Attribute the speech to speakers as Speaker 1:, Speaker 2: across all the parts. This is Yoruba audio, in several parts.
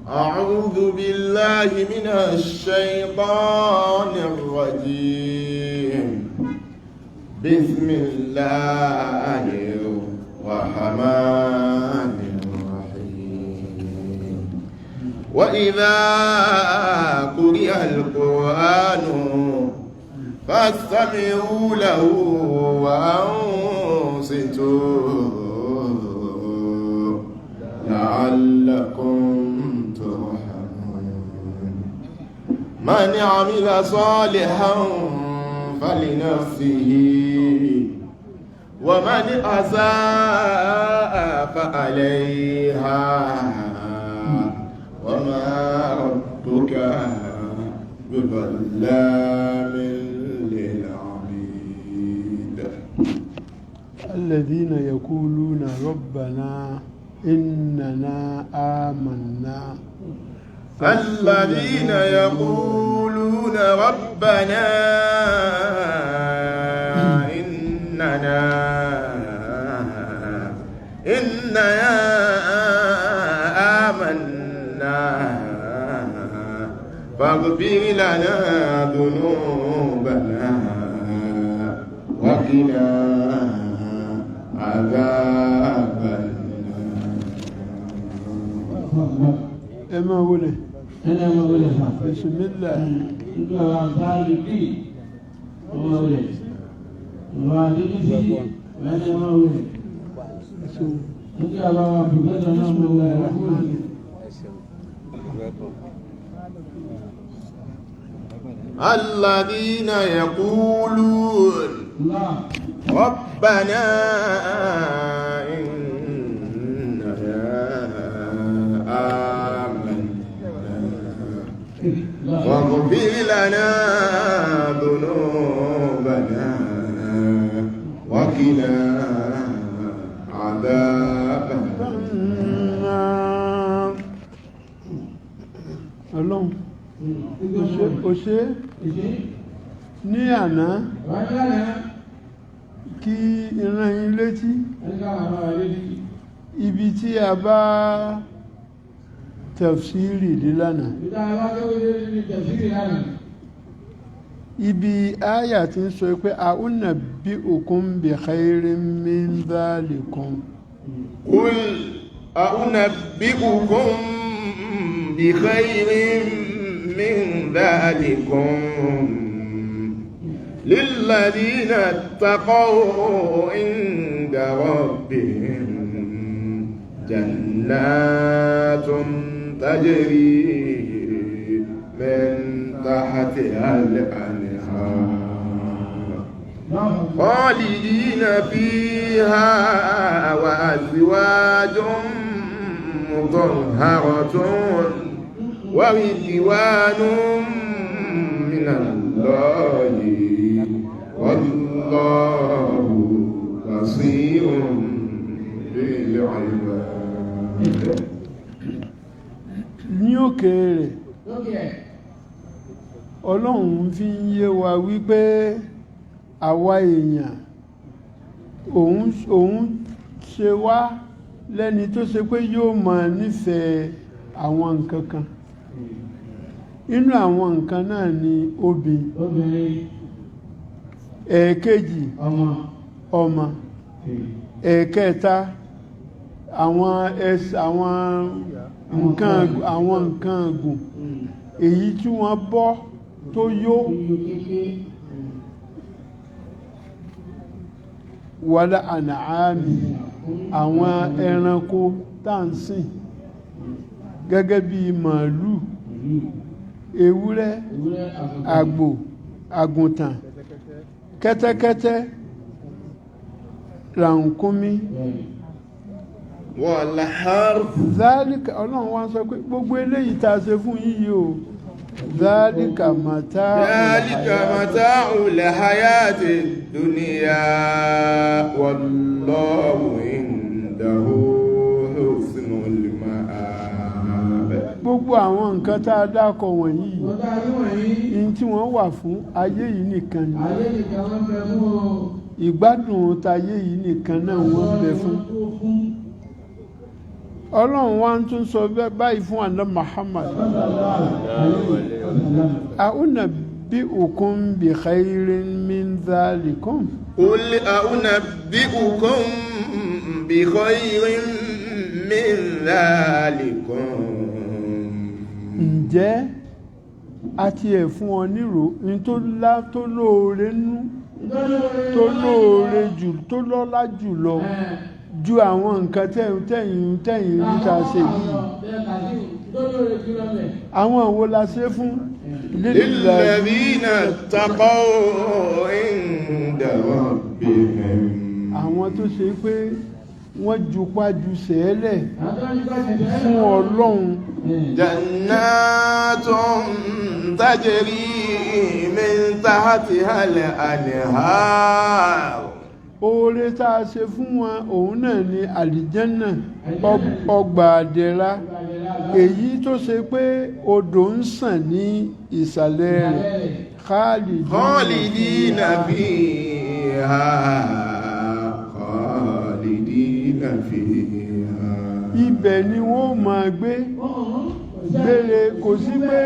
Speaker 1: أعوذ بالله من الشيطان الرجيم. بسم الله الرحمن الرحيم. وإذا قرئ القرآن فاستمعوا له وأنصتوا لعلكم ترحمون. من عمل صالحا فلنفسه ومن أساء فعليها وما ربك بظلام للعبيد.
Speaker 2: الذين يقولون ربنا إننا آمنا.
Speaker 1: الذين يقولون ربنا إننا آمنا فاغفر لنا ذنوبنا وقنا عذاب
Speaker 2: إما ولي
Speaker 3: أنا ما ولي
Speaker 2: بسم الله.
Speaker 3: أنت وعطاري بي وما ولي وعطاري بي وأنا ما ولي أنت أبا بكرة أنا ما ولي.
Speaker 1: الذين يقولون ربنا إننا آمنا واغفر لنا ذنوبنا وقنا عذاب
Speaker 2: النار. Ọlọ́run ó ṣe ní àná kí ìran yín létí ibi tí a bá tafsiri dé lánàá, ibi áyà tí ń sọ pé a'unabbi'ukum bi khairin min dhalikum.
Speaker 1: قل أنبئكم بخير من ذلكم للذين اتقوا عند ربهم جنات تجري من تحتها الأنهار خالدين فيها وأزواج مطهرة ورضوان من الله والله بصير بالعباد.
Speaker 2: ní òkèèrè Ọlọ́run fi ń yé wa wípé àwa èèyàn òun ṣe wá lẹ́ni tó ṣe pé yóò máa nífẹ̀ẹ́ àwọn nǹkan kan. Inú àwọn nǹkan náà ni obìnrin, ẹ̀ẹ̀kejì ọmọ, ẹ̀ẹ̀kẹta àwọn nǹkan ọ̀gùn èyí tí wọ́n bọ́ tó yó, wàlá ànàámi àwọn ẹranko táǹsìn gẹ́gẹ́ bí màálù, ewúrẹ́, àgbò, àgùntàn, kẹ́tẹ́kẹ́tẹ́, ràkúnmí. Zálíkà Ọlọ́run wá sọ pé gbogbo eléyìí tá a ṣe fún yíyí o zálíkà
Speaker 1: matá'ul hayatid dunya wallahu indahu husnul ma'ab.
Speaker 2: gbogbo àwọn nǹkan tá a dákọ̀ wọ̀nyí ní tí wọ́n wà fún ayé yìí nìkan ni. ìgbádùn tayé yìí nìkan náà wọ́n bẹ fún ọlọ́run wa tún sọ báyìí fún àná Muhammad أنبئكم بخير من ذلكم
Speaker 1: قل أنبئكم بخير من ذلكم
Speaker 2: ǹjẹ́ a ti ẹ̀ fún ọ nírò ní tó lóore nú tó lóore jù tó lọ́lá jù lọ ju àwọn nǹkan tẹ̀yìn níta ṣe yìí àwọn wo la ṣe fún
Speaker 1: للذين اتقوا عند ربهم
Speaker 2: àwọn tó ṣe pé wọ́n jupá ju sẹ́ẹ̀lẹ̀ fún ọlọ́run
Speaker 1: جنات تجري من تحتها الأنهار
Speaker 2: oore tá a ṣe fún wọn òun náà ni àlìjẹ́nà ọgbà àdẹ̀ra èyí tó ṣe pé odò ń sàn ní ìsàlẹ̀ rẹ̀
Speaker 1: خالدين فيها خالدين فيها
Speaker 2: ibẹ̀ ni wọ́n máa gbé gbére kò sí pé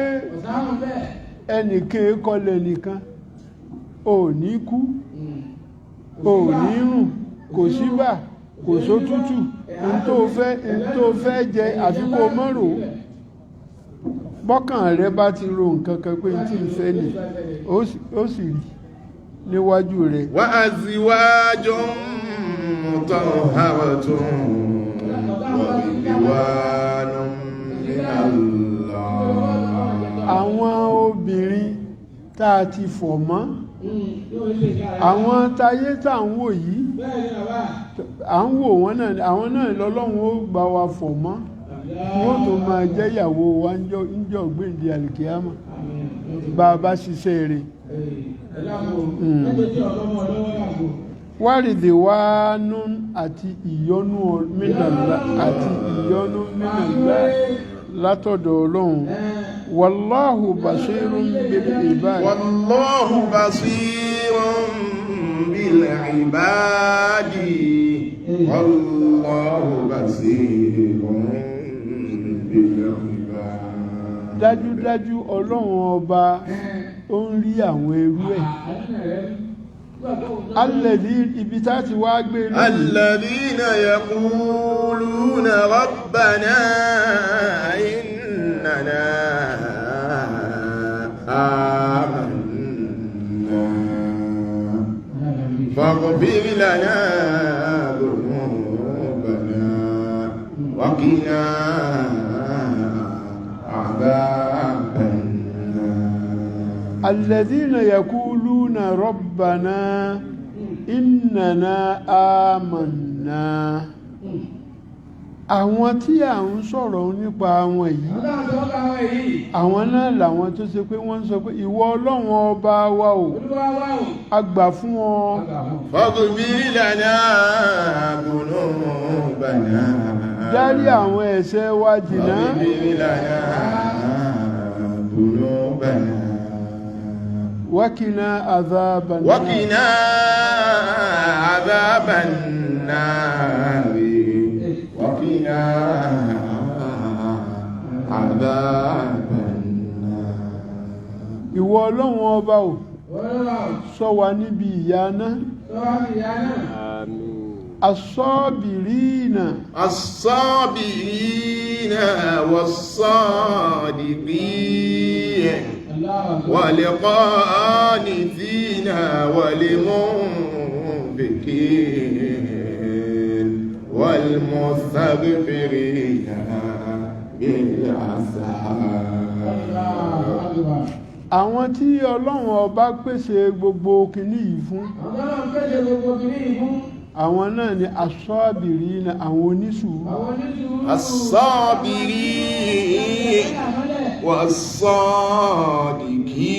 Speaker 2: ẹnìkan kọlẹ̀ nìkan ò ní kú ò ní rùn kò síbà kò sótútù n tó fẹ́ jẹ àfi kó mọ́rò bọ́kàn rẹ bá ti ro nǹkan kan pé tí ń fẹ́ nì ó sì rí níwájú rẹ̀.
Speaker 1: wa azwajun mutahharatun wa ridwanun min Allah.
Speaker 2: àwọn obìnrin tá a ti fọ̀ mọ́ àwọn táyé tá à ń wò yìí à ń wò wọ́n náà àwọn náà lọ́lọ́run ó bá wa fọ̀ mọ́ wọ́n tó máa jẹ́ ìyàwó wa ń jọ gbèǹde àlìkíyàmà bá a bá ṣiṣẹ́ rẹ̀ wárìdì wá nú àti ìyọ́nú mínàlá látọ̀dọ̀ ọlọ́run wàláhù basírun bil ibad
Speaker 1: wallahu basirun bil ibadi wallahu basirun bil ibadi.
Speaker 2: dájúdájú ọlọ́run ọba ó ń rí àwọn ẹrú ẹ̀ alẹ́dí ibi tá ti wá gbé lónìí.
Speaker 1: alladhina yaquluna rabbana innana amanna faghfir lana dhunubana wa qina adhaban
Speaker 2: الذين يقولون ربنا إننا آمنا àwọn tí à ń sọ̀rọ̀ nípa àwọn yìí àwọn náà làwọn tó ṣe pé wọ́n ń sọ pé ìwọ ọlọ́run ọba wa o a gbà fún ọ.
Speaker 1: faghfir lana dhunubana
Speaker 2: dárí àwọn ẹ̀ṣẹ̀ wa jìnnà.
Speaker 1: faghfir lana dhunubana
Speaker 2: وقنا عذاب النار
Speaker 1: وقنا عذاب النار وقنا عذاب النار.
Speaker 2: ìwọ ọlọ́run ọba ò ṣọ́ wa níbi ìyà náà. الصابرين والصادقين والقانتين والمنفقين والمستغفرين بالأسحار. àwọn tí ọlọ́run ọba pèsè gbogbo kìíní yìí fún àwọn náà ni asọ́bìrì ní àwọn onísùúrù.
Speaker 1: asọ́bìrì wàsọ́dìkì.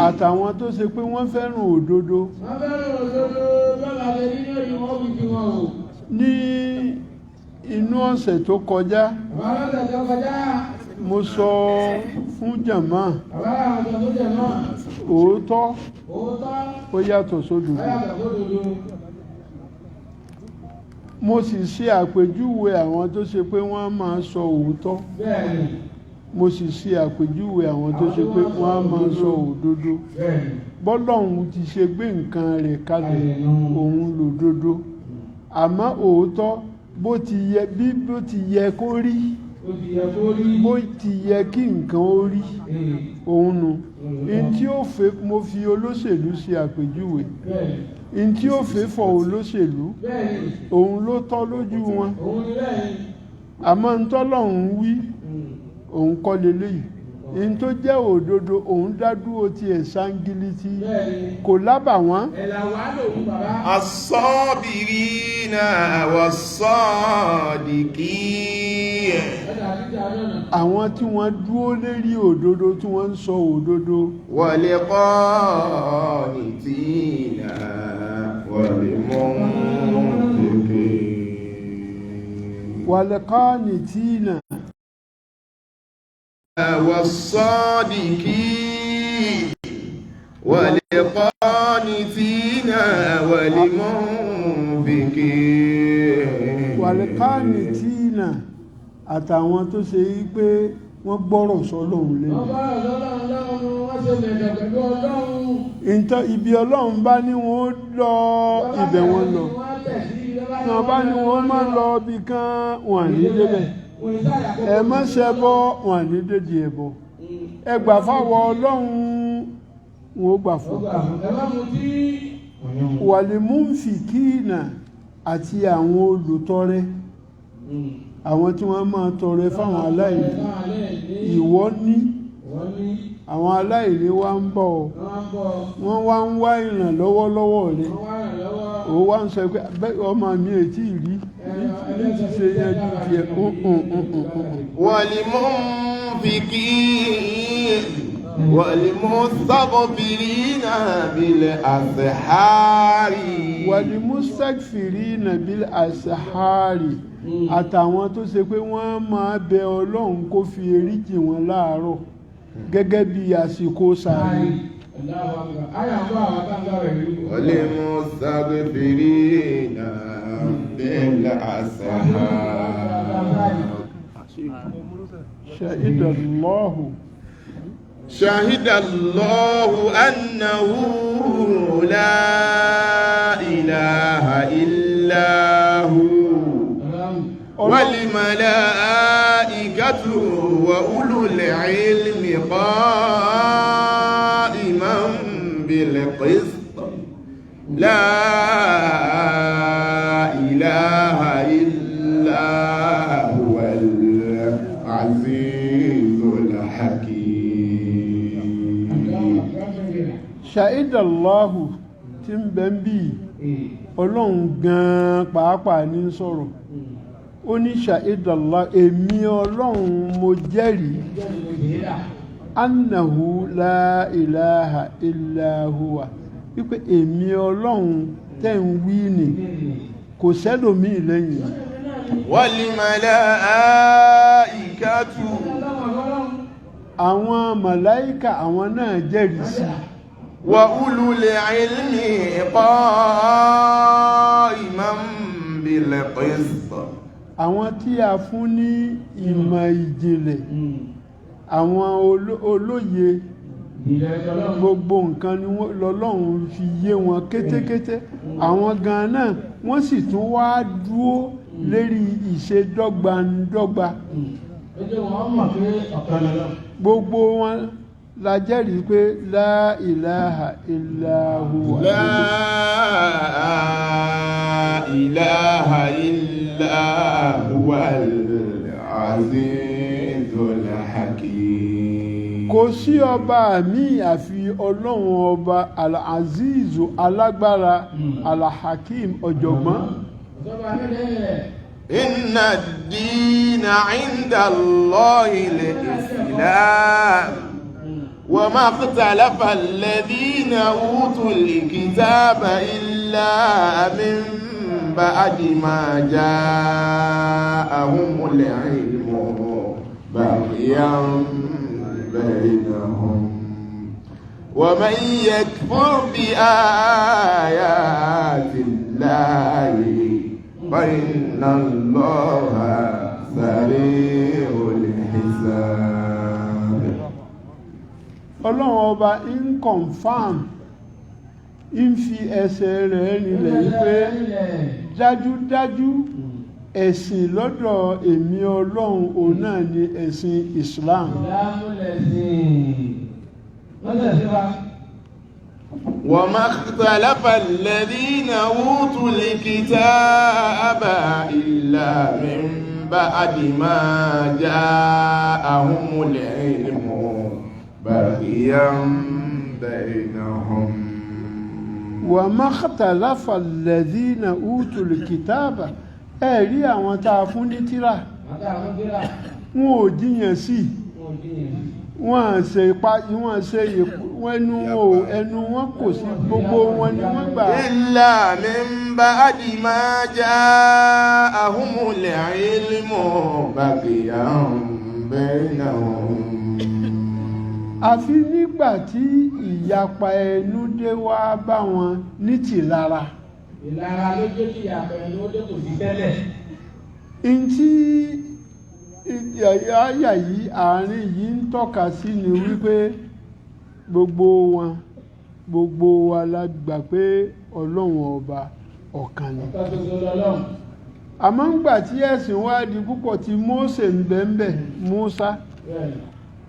Speaker 2: àtàwọn tó ṣe pé wọ́n fẹ́ràn òdodo. ní inú ọ̀sẹ̀ tó kọjá mo sọ fún jàmá òótọ́
Speaker 3: òótọ́
Speaker 2: ó yàtọ̀ sódodo.
Speaker 3: ayàtọ̀ sódodo.
Speaker 2: mo sì ṣe àpèjúwe àwọn tó ṣe pé wọ́n máa sọ òótọ́.
Speaker 3: Bẹ́ẹ̀ni.
Speaker 2: mo sì ṣe àpèjúwe àwọn tó ṣe pé wọ́n máa sọ òdodo.
Speaker 3: Bẹ́ẹ̀ni.
Speaker 2: bọ́lọ́hun ti ṣe gbé nǹkan rẹ̀ kalẹ̀ òun lòdodo. àmọ́ òótọ́ bó ti yẹ kó rí
Speaker 3: Ó ti yẹ kó rí.
Speaker 2: bó ti yẹ kí nǹkan ó rí òun nu. in tí ó fẹ́ mo fi olóṣèlú ṣe àpèjúwe.
Speaker 3: Bẹ́ẹ̀ni.
Speaker 2: in tí ó fẹ́ fọ olóṣèlú
Speaker 3: Bẹ́ẹ̀ni.
Speaker 2: òun ló tọ́ lójú wọn.
Speaker 3: Òun ni bẹ́ẹ̀ni.
Speaker 2: àmọ́ ntọ́lọ́hun wí òun kọ́ leléyìí. in tó jẹ́ òdodo òun dádúró tiẹ̀ sángílítì
Speaker 3: Bẹ́ẹ̀ni.
Speaker 2: kò lábàwọ́n.
Speaker 3: Ẹ̀là wà lòun bàbá.
Speaker 1: As-sabirina was-sadiqin.
Speaker 3: Ẹ̀dà àdíjà lọ́nà.
Speaker 2: àwọn tí wọ́n dúró lérí òdodo tí wọ́n ń sọ òdodo.
Speaker 1: wal-qanitina wal-munfiqin.
Speaker 2: wal-qanitina
Speaker 1: was-sadiqin wal-qanitina wal-munfiqin.
Speaker 2: wal-qanitina àtàwọn tó ṣe yí pé wọ́n gbọ́rọ̀ sọ́lọ́hun lẹ́nu.
Speaker 3: Wọ́n bá ọlọ́run lọ́run wọ́n ṣe mẹ̀jọ̀ pẹ̀lú ọlọ́run.
Speaker 2: ibi ọlọ́run bá ní wọ́n lọ ibẹ̀ wọ́n lọ. wọ́n bá ní wọ́n máa lọ bí kan wọ́n ní débẹ̀. ẹ má ṣẹbọ wọ́n ní dédé ẹbọ. ẹ gbà fáwọn ọlọ́run wọn ó gbà fún. wal-munfiqina àti àwọn olùtọrẹ. àwọn tí wọ́n máa tọrẹ fáwọn aláìní. ìwọ ní àwọn aláìní wá ń bọ̀ wọ́n wá ń wá ìrànlọ́wọ́ lọ́wọ́ rẹ̀. ó wá ń sọ pé ọmọ mi ò tí ì rí ní ti ṣe yanjú tiẹ̀.
Speaker 1: wal-munfiqin wal-mustaghfirina bil-ashari.
Speaker 2: wal-mustaghfirina bil-ashari àtàwọn tó ṣe pé wọ́n máa bẹ ọlọ́run kó fi eríjì wọn láàárọ̀ gẹ́gẹ́ bí àsìkò sàárì.
Speaker 1: wal-mustaghfirina bil-ashari. shahidallahu annahu la ilaha illa hu والملائكة وأولو العلم قائما بالقسط لا إله إلا هو العزيز الحكيم.
Speaker 2: شهد الله tí ń bẹ ń bí ọlọ́run gan-an pàápàá ní sọ̀rọ̀. ó ní ṣàìdàlá èmi ọlọ́run mo jẹ́rìí annahu la ilaha illa huwa wípé èmi ọlọ́run tẹ́ ń wí ni kò sẹ́lòmíì lẹ́yìn.
Speaker 1: wal malaikatu.
Speaker 2: àwọn màláíkà àwọn náà jẹ́rìí sí.
Speaker 1: wa ulul ilmi qa'iman bil qist.
Speaker 2: àwọn tí a fún ní ìmọ̀ ìjìnlẹ̀ àwọn olóye gbogbo nǹkan ni lọ́lọ́run fi yé wọn kétékété. àwọn gan náà wọ́n sì tún wá dúró lérí ìṣedọ́gbandọ́gba. gbogbo wọn la jẹ́rìí pé la ilaha illa huwa.
Speaker 1: la ilaha illa huwa al-azizul hakim.
Speaker 2: kò sí ọba mi àfi ọlọ́run ọba al-azizu alágbára al-hakim ọ̀jọ̀gbọ́n.
Speaker 1: inna ad-dina 'inda Allahi al-islam. وما اختلف الذين أوتوا الكتاب إلا من بعد ما جاءهم العلم بغيا بينهم ومن يكفر بآيات الله فإن الله سريع الحساب.
Speaker 2: ọlọ́run ọba ń confam ń fi ẹsẹ̀ rẹ̀ rinlẹ̀ wípé dájúdájú ẹ̀sìn lọ́dọ̀ èmi ọlọ́run òun náà ni ẹ̀sìn Islam.
Speaker 1: وما اختلف الذين أوتوا الكتاب إلا من بعد ما جاءهم العلم بغيا بينهم.
Speaker 2: وما اختلف الذين أوتوا الكتاب ẹ̀rí àwọn tá a fún ní tírà wọn ò jiyàn sí wọ́n ẹnu wọn kò sí gbogbo wọn ni wọ́n gbà.
Speaker 1: إلا من بعد ما جاءهم العلم بغيا بينهم.
Speaker 2: àfi nígbà tí ìyapa ẹnu dé wá bá wọn ní tìlara.
Speaker 3: ìlara ló jẹ́ kí ìyapa ẹnu ó dé kò sí tẹ́lẹ̀.
Speaker 2: ntí àyà yìí àárín yìí ń tọ́ka sí ni wípé gbogbo wa la gbà pé ọlọ́run ọba ọ̀kan ni. àmọ́ ńgbà tí ẹ̀sìn wá di púpọ̀ tí Mósè ń bẹ ń bẹ Mósá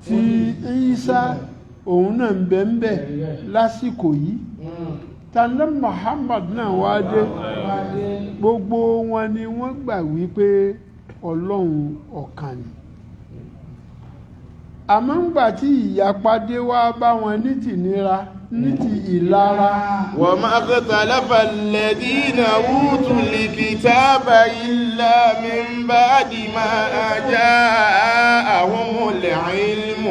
Speaker 2: tí Ìsá òun náà ń bẹ ń bẹ lásìkò yìí tànà Muhammad náà wá dé gbogbo wọn ni wọ́n gbà wípé ọlọ́run ọ̀kan ni. àmọ́ ńgbà tí ìyapa dé wá bá wọn ní tìnira ní ti ìlara.
Speaker 1: وما اختلف الذين أوتوا الكتاب إلا من بعد ما جاءهم العلم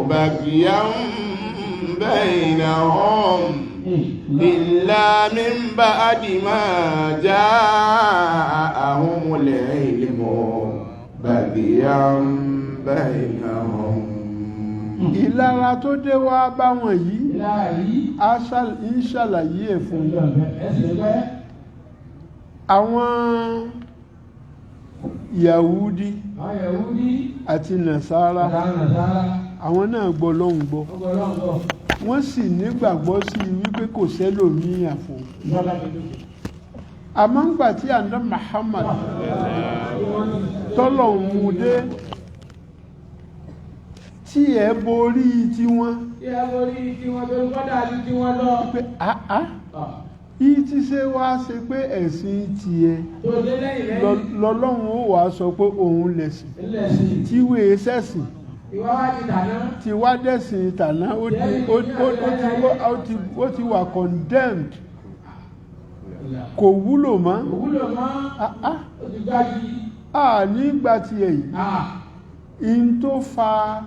Speaker 1: بغيا بينهم إلا من بعد ما جاءهم العلم بغيا بينهم.
Speaker 2: ìlara tó dé wá bá wọn yìí ń ṣàlàyé ẹ̀ fún yín. àwọn Yahudi àti Nasara àwọn náà gbọ́ lọ́hùn gbọ́ wọ́n sì nígbàgbọ́ sí wípé kò sẹ́lòmíì àfò. àmọ́ ńgbà tí àná Muhammad tọ́lọ̀ ń mú dé tí ẹ borí tiwọn tó ń kọ́dà ní tiwọn lọ pé yìí ti ṣe wá ṣe pé ẹ̀sìn tiẹ̀ lọ́lọ́run ó wàá sọ pé òun lẹ̀sìn tíwèé sẹ̀sìn ti wá dẹ̀sìn tàná ó ti wà condemned kò wúlò mọ́ nígbà tí èyí in tó fa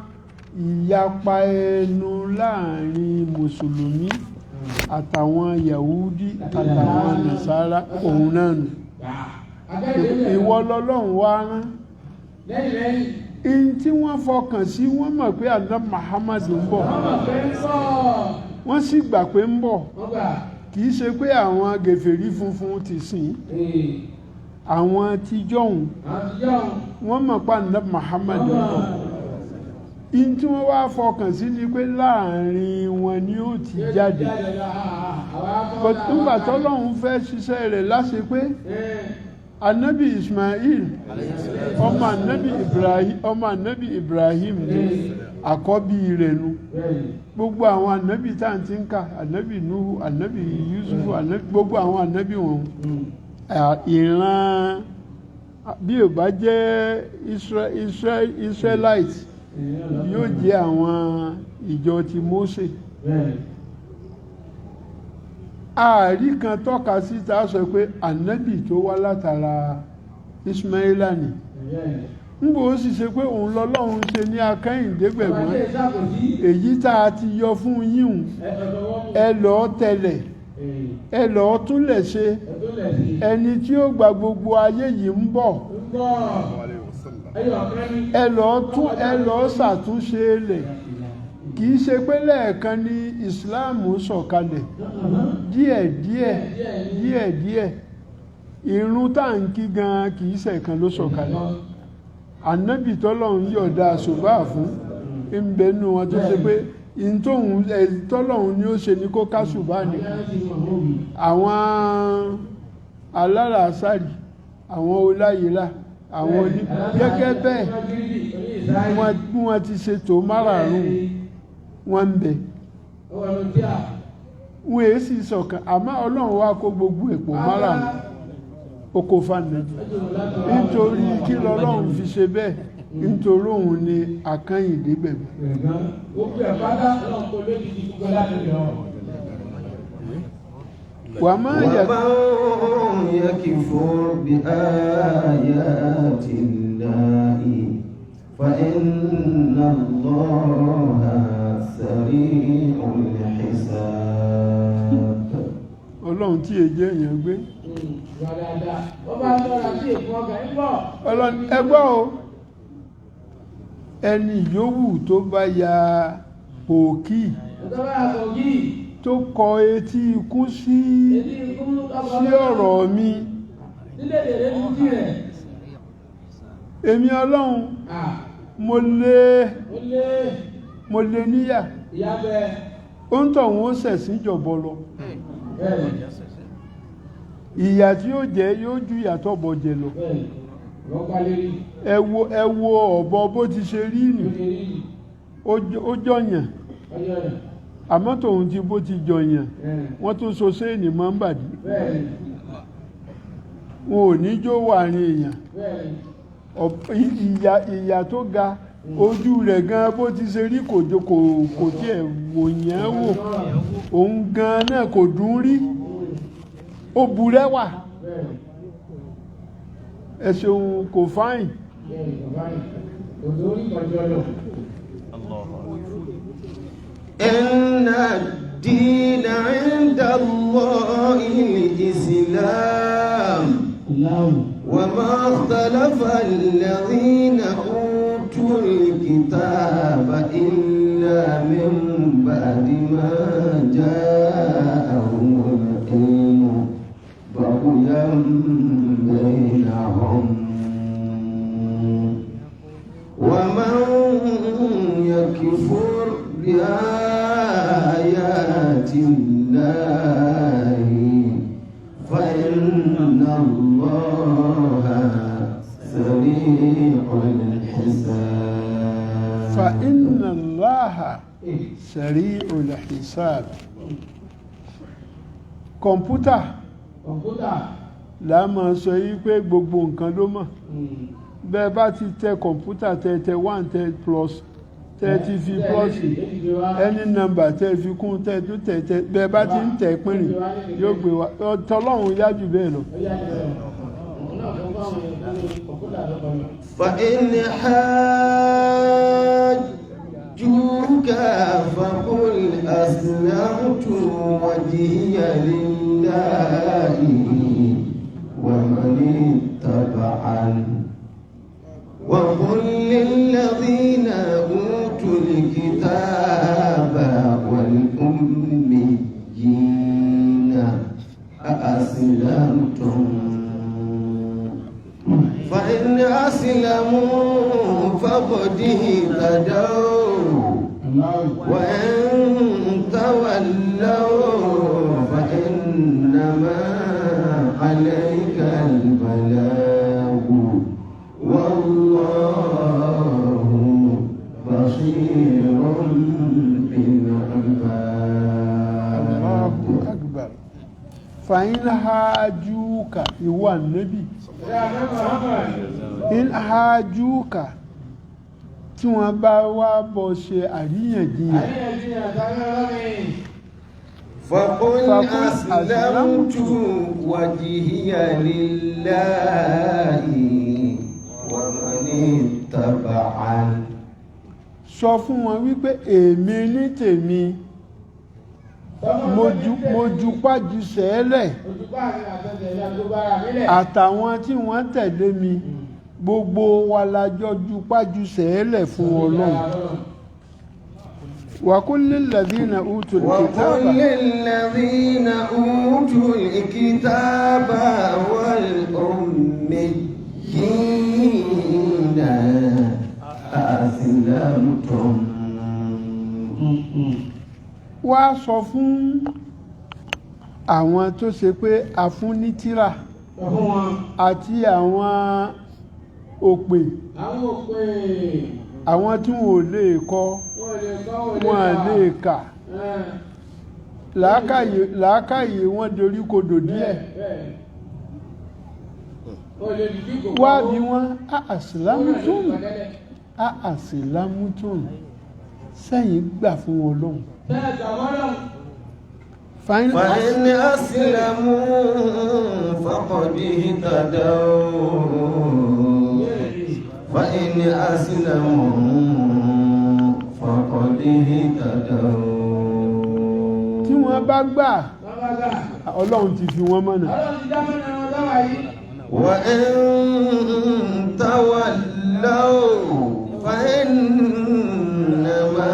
Speaker 2: ìyapa ẹnu láàrin mùsùlùmí àtàwọn Yahudi àtàwọn Nasara òun náà nù. ìwọ lọ́lọ́run wá rán in tí wọ́n fọkàn sí wọ́n mọ̀ pé àná Muhammad ń bọ̀ wọ́n sì gbà pé ń bọ̀ kì í ṣe pé àwọn gèfèrí funfun ti sìn àwọn tíjọ́hun wọ́n mọ̀ pé àná Muhammad ń bọ̀ in tí wọ́n wá fọkàn sí ni pé láàrin wọn ni ó ti jáde nígbà tọ́lọ́run fẹ́ ṣiṣẹ́ rẹ̀ láṣẹ pé anabi Ismail ọmọ anabi Ibrahim ni àkọ́bí rẹ̀ nu gbogbo àwọn anabi tá à ń ti ń kà anabi Nuhu anabi Yusufu gbogbo àwọn anabi wọn ìran bí ò bá jẹ́ Israelite yóò jẹ́ àwọn ìjọ ti Mósè ààrí kan tọ́ka sí ta sọ pé ànábì tó wá látara Ismaila ni níbo ó sì ṣe pé òun lọ́lọ́run ṣe ní akẹ́yìndégbẹ̀gbọ́n èyí tá a ti yọ fún yíhun ẹ lọ́ọ́ tẹ̀lẹ̀ ẹ lọ́ọ́ túnlẹ̀ ṣe ẹni tí ó gba gbogbo ayé yìí ń bọ̀ ẹ lọ́ọ́ ṣàtúnṣe lẹ̀ kì í ṣe pé lẹ́ẹ̀kan ní ìsìláàmù sọ̀kalẹ̀ díẹ̀díẹ̀ ìrun táǹkì gan kì í ṣẹ̀kan ló sọ̀kalẹ̀ ànábì tọ́lọ́run yọ̀ọ̀dá àṣùbà fún ń bẹnu wọn tó ṣe pé ìtòhun tọ́lọ́run ni ó ṣe ní kó kásùbà nìkan àwọn aláràásárì àwọn oláyìlá àwọn oní gẹ́gẹ́ bẹ́ẹ̀ wọ́n ti ṣètò márààrún wọn ń bẹ wọ́n èé sì ṣọ̀kan àmọ́ ọlọ́run wá kó gbogbo èpò márààrún oko fànàbí nítorí kí lọ́lọ́run fi ṣe bẹ́ẹ̀ nítorí òun ni àkànyìndé bẹ̀rẹ̀. ومن
Speaker 4: يكفر بآيات الله فإن الله سريع الحساب.
Speaker 2: ọlọ́run tí èjì èèyàn gbé ọlọ́run ẹgbọ́ o ẹni yòówù tó bá ya òkì tó kọ etí ikú sí ọ̀rọ̀ mi èmi ọlọ́run mo lè níyà ó ń tọ̀ wọ́n sẹ̀sìn jọ̀bọ̀ lọ ìyà tí ó jẹ yóò ju ìyàtọ̀ bọ̀ jẹ lọ ẹ wo ọ̀bọ bó ti ṣe rí nì ó jọyàn àmọ́ tòun ti bó ti jọyàn wọ́n tún so séènì mọ́ ń bàdí wọn ò ní jó wà ní èèyàn ìyà tó ga ojú rẹ̀ gan bó ti ṣe rí kò tiẹ̀ wò yẹn wò òun gan náà kò dùn rí ó burẹ́wà ẹ ṣeun kò fáìn.
Speaker 4: إن الدين عند الله الإسلام وما اختلف الذين أوتوا الكتاب إلا من بعد ما جاءهم العلم بغيا بينهم ومن يكفر بآيات الله فإن الله سريع الحساب.
Speaker 2: فإن الله سريع الحساب. kọ̀mpútà la máa sọ yí pé gbogbo nǹkan ló mọ̀ bẹ́ẹ̀ bá ti tẹ kọ̀mpútà tẹ 1 tẹ plus tẹ ti fi plus any number tẹ fi kún tẹ tó tẹ bẹ́ẹ̀ bá ti ń tẹ pínrìn yóò gbé wa tọlọ́run yá jù bẹ́ẹ̀ lọ.
Speaker 4: فإن حاجوك فقل أسلمت وجهي لله ومن اتبعني وقل للذين أوتوا الكتاب والأميين أأسلمتم فإن أسلموا فقد اهتدوا وإن تولوا فإنما عليك البلاغ والله بصير بالعباد.
Speaker 2: الله أكبر. فإن حاجوك هو النبي in hajuka tí wọ́n bá wá bọ́ ṣe àríyànjiyàn
Speaker 4: فقل أسلمت وجهي لله ومن اتبعني.
Speaker 2: sọ fún wọn wípé èmi ní tèmi mo jupájú sẹ́ẹ̀lẹ̀ àtàwọn tí wọ́n tẹ̀lé mi gbogbo wa lájọ jupájú sẹ́ẹ̀lẹ̀ fún Ọlọ́run وقل للذين أوتوا
Speaker 4: وقل
Speaker 2: الكتاب
Speaker 4: للذين أوتوا الكتاب والأميين أسلمتم
Speaker 2: wá sọ fún àwọn tó ṣe pé a fún ní tírà àti àwọn òpè àwọn tí wọn ò lè kọ wọn lè kà làákàyè wọn dorí kodò díẹ̀ wá bí wọn àṣìlámútùn sẹ́yìn gbà fún wọn lóhùn
Speaker 4: فإن أسلموا فقد اهتدوا فإن أسلموا فقد اهتدوا
Speaker 2: tí wọ́n bá gbà Ọlọ́run ti fi wọ́n mọ̀nà
Speaker 4: وإن تولوا فإنما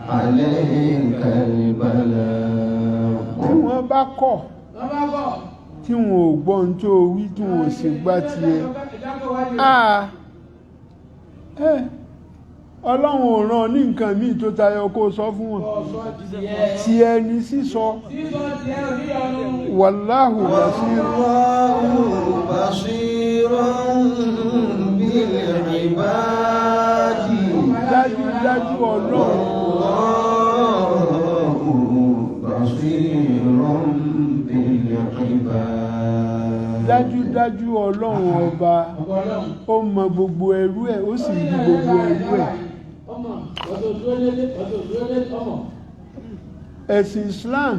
Speaker 4: عليك البلاغ
Speaker 2: tí wọ́n bá kọ̀ tí wọn ò gbọ́ ohun tó wí tí wọn ò sì gbà tiẹ̀ Ọlọ́run ò rán ní nǹkan míì tó tayọ kó sọ fún wọn tí ẹni sísọ wàláhù
Speaker 4: basirun bil ibadi
Speaker 2: dájúdájú Ọlọ́run dájúdájú Ọlọ́run ọba ó mọ gbogbo ẹrú ẹ̀ ó sì rí gbogbo ẹrú ẹ̀ ẹ̀sìn Islam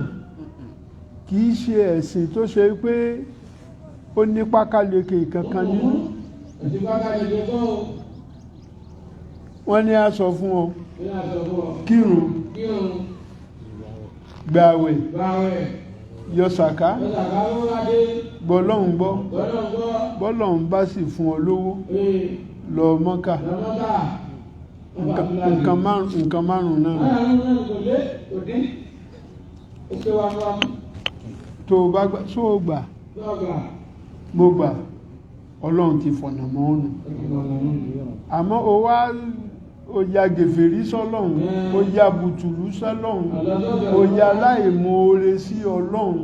Speaker 2: kìí ṣe ẹ̀sìn tó ṣe pé ó ní pákáleke kankan nínú wọ́n ní a sọ fún ọ kírun gbààwẹ̀ yọ sàká bọ́lọ́hun gbọ́ bọ́lọ́hun bá sì fún ọ lówó lọ Mọ́kà nǹkan márùn náà tó bá gbà só gbà mo gbà Ọlọ́run ti fọ̀nà mọ́ ọ̀nà àmọ́ o wá ó ya gèfèrí sọ́lọ́run ó ya bùtùlù sọ́lọ́run ó ya aláìmoore sí Ọlọ́run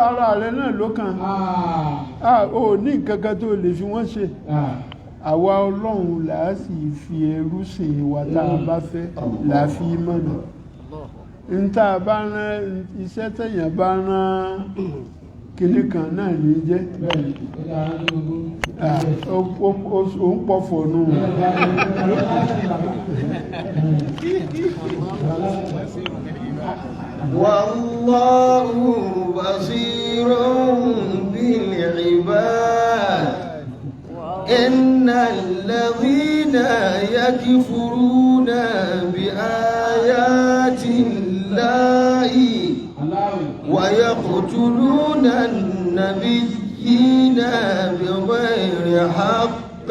Speaker 2: ara rẹ̀ náà ló kàn ó ní nǹkankan tó lè fi wọ́n ṣe àwa Ọlọ́run làá sì fi ẹrú sìn wa tá a bá fẹ́ làá fi mọ̀nà ń tá a bá rán iṣẹ́ tẹ̀yàn bá rán kìnnì kan náà ní jẹ́ ó ń pọ̀ fọ̀nù
Speaker 4: wallahu basirun bil ibad innal ladhina yakfuruna bi ayati llahi ويقتلون النبيين بغير حق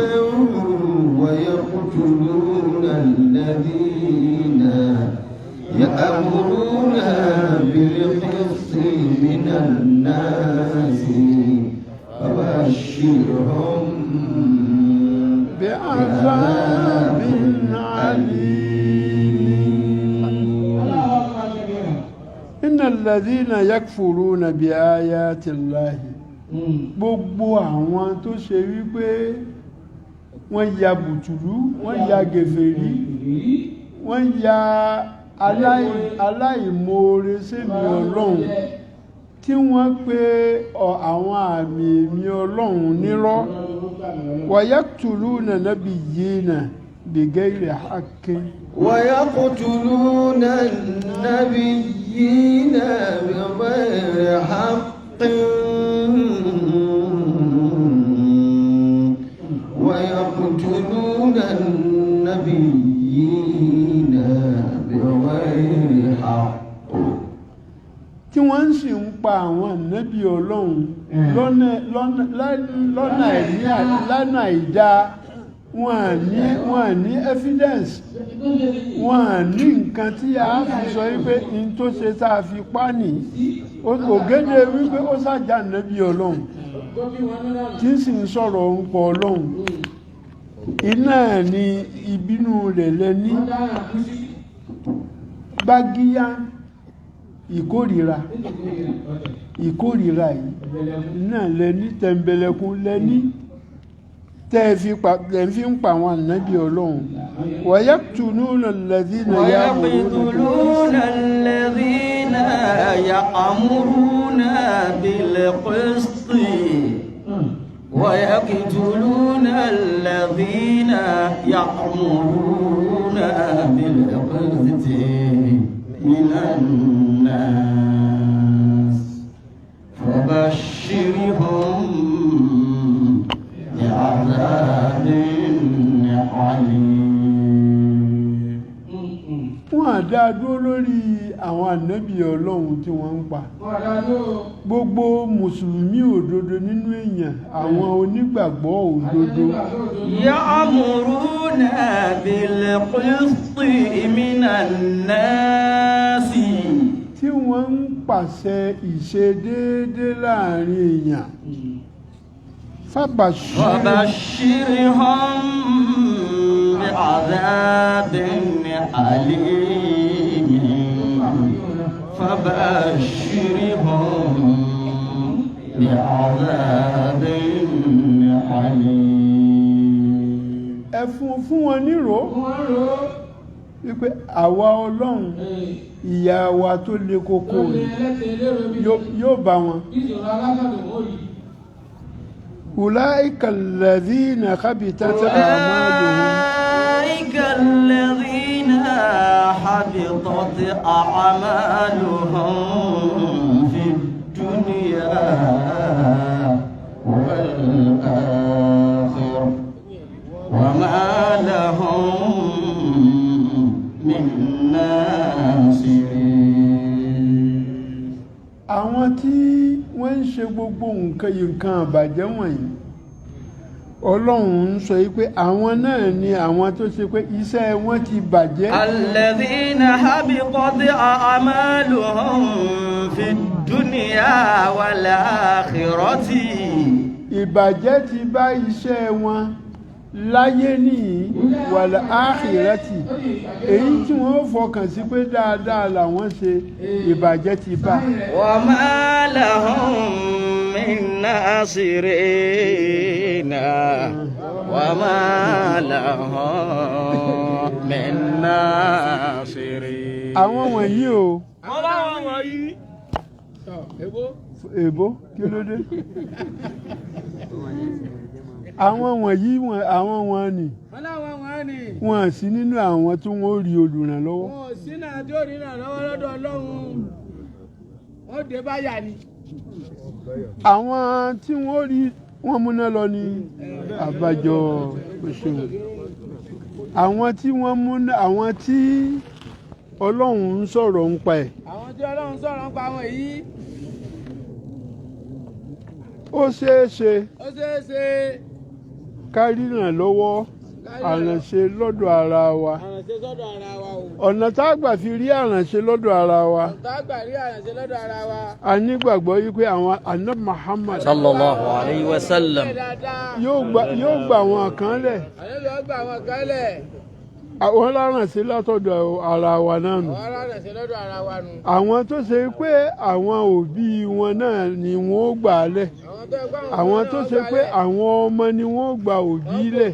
Speaker 4: ويقتلون الذين يأمرون بالقسط من الناس فبشرهم
Speaker 2: بعذاب عليم إن الذين يكفرون بآيات الله gbogbo àwọn tó ṣe wípé wọ́n ya bùtùlú wọ́n ya gèfèrí wọ́n ya aláìmoore sẹ́mi Ọlọ́run tí wọ́n pè àwọn àmì èmi Ọlọ́run nírọ́ ويقتلون النبيين بغير حق
Speaker 4: ويقتلون النبيين بغير حق ويقتلون النبيين بغير حق
Speaker 2: tí wọ́n sì ń pa àwọn ànábì Ọlọ́run lọ́nà àìdá wọ́n ní evidence wọ́n ní nǹkan tí a fi sọ wípé in tó ṣe tá a fi pa ní ògédé wípé ó ṣàjà nẹ́bí ọlọ́run tí ń sì ń sọ̀rọ̀ ń pọ̀ ọlọ́run iná ni ìbínú rẹ̀ lẹ́ní bágíyá ìkórìíra yìí náà lẹ́ní tẹ̀m̀bẹ̀lẹ̀kún lẹ́ní tẹ́ fi ń pa àwọn ànábì ọlọ́run wa yaqtuluna alladhina
Speaker 4: ya'muruna bil qisti ويقتلون الذين يأمرون بالقسط من الناس فبشرهم بعذاب عليم.
Speaker 2: wọ́n àdá dúró lórí àwọn ànábì ọlọ́run tí wọ́n ń pa gbogbo mùsùlùmí òdodo nínú èèyàn àwọn onígbàgbọ́ òdodo
Speaker 4: ya'muruna bil qisti minan nasi
Speaker 2: tí wọ́n ń pàṣẹ ìṣedéédé láàrin èèyàn
Speaker 4: فبشرهم بعذاب أليم فبشرهم بعذاب أليم.
Speaker 2: ẹ fún wọn nírò wípé àwa ọlọ́run ìyà wa tó le koko yóò bá wọn. أولئك الذين حبطت
Speaker 4: أعمالهم في الدنيا والآخرة وما لهم من ناصرين.
Speaker 2: àwọn tí wọ́n ń ṣe gbogbo nǹkan àbàjẹ́ wọ̀nyí ọlọ́run ń sọ pé àwọn náà ni àwọn tó ṣe pé iṣẹ́ wọn ti bàjẹ́.
Speaker 4: alladhina habitat a'maluhum fid dunya wal akhirati.
Speaker 2: ìbàjẹ́ ti bá iṣẹ́ wọn láyé nìyí wal akhirati èyí tí wọ́n fọkàn sí pé dáadáa làwọn ṣe ìbàjẹ́ ti bá.
Speaker 4: wa ma lahum min nasirina wa ma lahum min nasirina.
Speaker 2: àwọn wọ̀nyí o.
Speaker 3: àwọn wọ̀nyí.
Speaker 2: èbó kí ló dé. àwọn wọ̀nyí àwọn wọn ni wọ́n sí nínú àwọn tí wọ́n rí olùrànlọ́wọ́.
Speaker 3: wọ́n sí náà tí ó rí ìrànlọ́wọ́ lọ́dọ̀ Ọlọ́run wọ́n dé báyà ni.
Speaker 2: àwọn tí wọ́n rí wọ́n múná lọ ní àbájọ òṣèlú àwọn tí wọ́n múná àwọn tí Ọlọ́run ń sọ̀rọ̀ ń pa ẹ̀.
Speaker 3: àwọn tí Ọlọ́run sọ̀rọ̀ ń pa àwọn èyí.
Speaker 2: ó ṣeé ṣe ká rí ìrànlọ́wọ́ àrànṣe lọ́dọ̀ ara wa. ọ̀nà tá a gbà fi rí àrànṣe lọ́dọ̀ ara wa. a nígbàgbọ́ yí pé àwọn Ànábì Muhammad
Speaker 4: sallallahu alayhi wa sallam
Speaker 2: yóò gbà wọn kan lẹ̀. àwọn lárànṣe látọ̀dọ̀ ara wa náà nù. àwọn tó ṣe pé àwọn òbí wọn náà ni wọ́n ó gbà á lẹ̀. àwọn tó ṣe pé àwọn ọmọ ni wọ́n ó gba òbí lẹ̀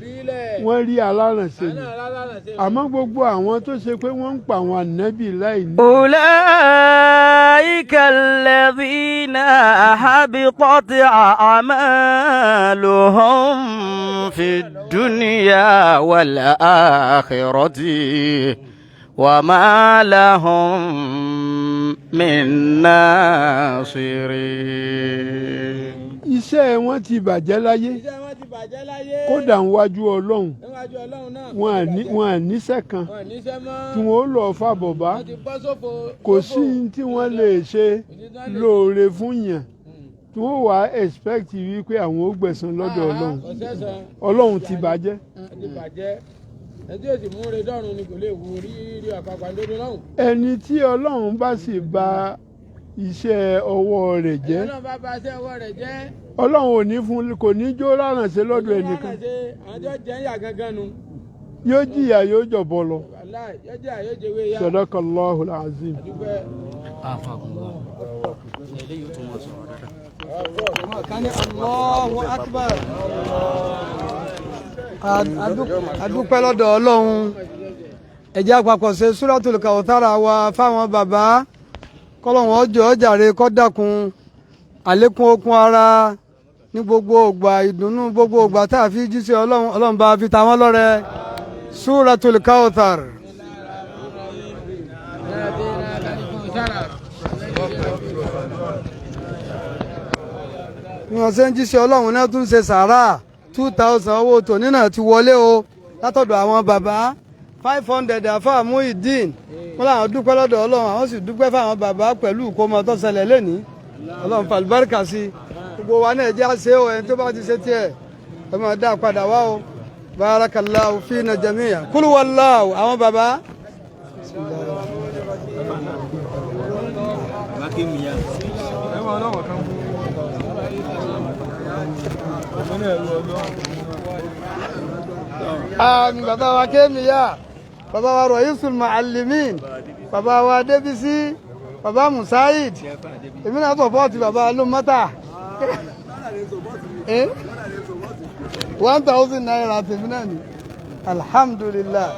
Speaker 2: wọ́n rí alárànṣe ni. àmọ́ gbogbo àwọn tó ṣe pé wọ́n ń pa àwọn ànábì láì ní.
Speaker 4: ulaika alladhina habitat a'maluhum fid dunya wal akhirati wa ma lahum min nasirin.
Speaker 2: iṣẹ́ wọn ti bàjẹ́ láyé kódà níwájú Ọlọ́run wọn à níṣẹ́ kan tí wọ́n lọ fàbọ̀ bá kò sí tí wọ́n lè ṣe lóore fún yàn tí wọ́n wá expect wípé àwọn ó gbẹ̀san lọ́dọ̀ Ọlọ́run
Speaker 3: ọ̀sẹ̀sán
Speaker 2: Ọlọ́run ti bàjẹ́.
Speaker 3: ti bàjẹ́ ẹjọ́ òsì mú re dọ́run ni kò lè wo rí àpapọ̀ àdódó náà.
Speaker 2: ẹni tí Ọlọ́run bá sì bà iṣẹ́ ọwọ́ rẹ̀ jẹ́
Speaker 3: Ọlọ́run bá ba iṣẹ́ ọwọ́ rẹ̀ jẹ́.
Speaker 2: Ọlọ́run ò ní fún kò ní jó lárànṣẹ́ lọ́dọ̀ ẹnìkan
Speaker 3: àwọn tó jẹ́ ń yà gangan nu.
Speaker 2: yóò jìyà yóò jọ̀bọ̀ lọ.
Speaker 3: Wàláhì, yóò jẹ́ àyè jẹ́wé yá.
Speaker 2: Sadaqallahul azim.
Speaker 3: Dúpẹ́.
Speaker 5: Allahu akbar. Adúpẹ́ lọ́dọ̀ Ọlọ́run. Ẹ jẹ́ àpapọ̀ ṣe Suratul Kawthar wa fáwọn bàbá kọ́lọ́hún ọjọ́ ọjàre kó dákun àlékún okun ara ní gbogbo ògbà ìdùnnú gbogbo ògbà tá a fi jíṣẹ́ Ọlọ́run bá fi ta wọ́n lọ́rẹ. Suratul Kawthar. Bí wọ́n ṣe ń jíṣẹ́ Ọlọ́run náà tún ṣe sàárà 2000 owó tòní náà ti wọlé o látọ̀dọ̀ àwọn bàbá 500 àfa Muhyiddin wọn làwọn dúpẹ́ lọ́dọ̀ Ọlọ́run àwọn sì dúpẹ́ fáwọn bàbá pẹ̀lú ìkómọ tó ṣẹlẹ̀ lẹ́ni Ọlọ́run fa àlùbáríkà sí gbogbo wa náà jẹ́ àṣẹ o ẹni tó bá ti ṣe tiẹ̀ ẹ máa dá padà wá o barakallahu fina jamiya kul wallahu àwọn bàbá. Àmín bàbá wa kéèmìyà bàbá wa Ra'isul Muallimin bàbá wa Débísí bàbá Musaid èmi náà sọ̀pọ̀tì bàbá Lomata 1000 naira tèmi náà ni alhamdulillah.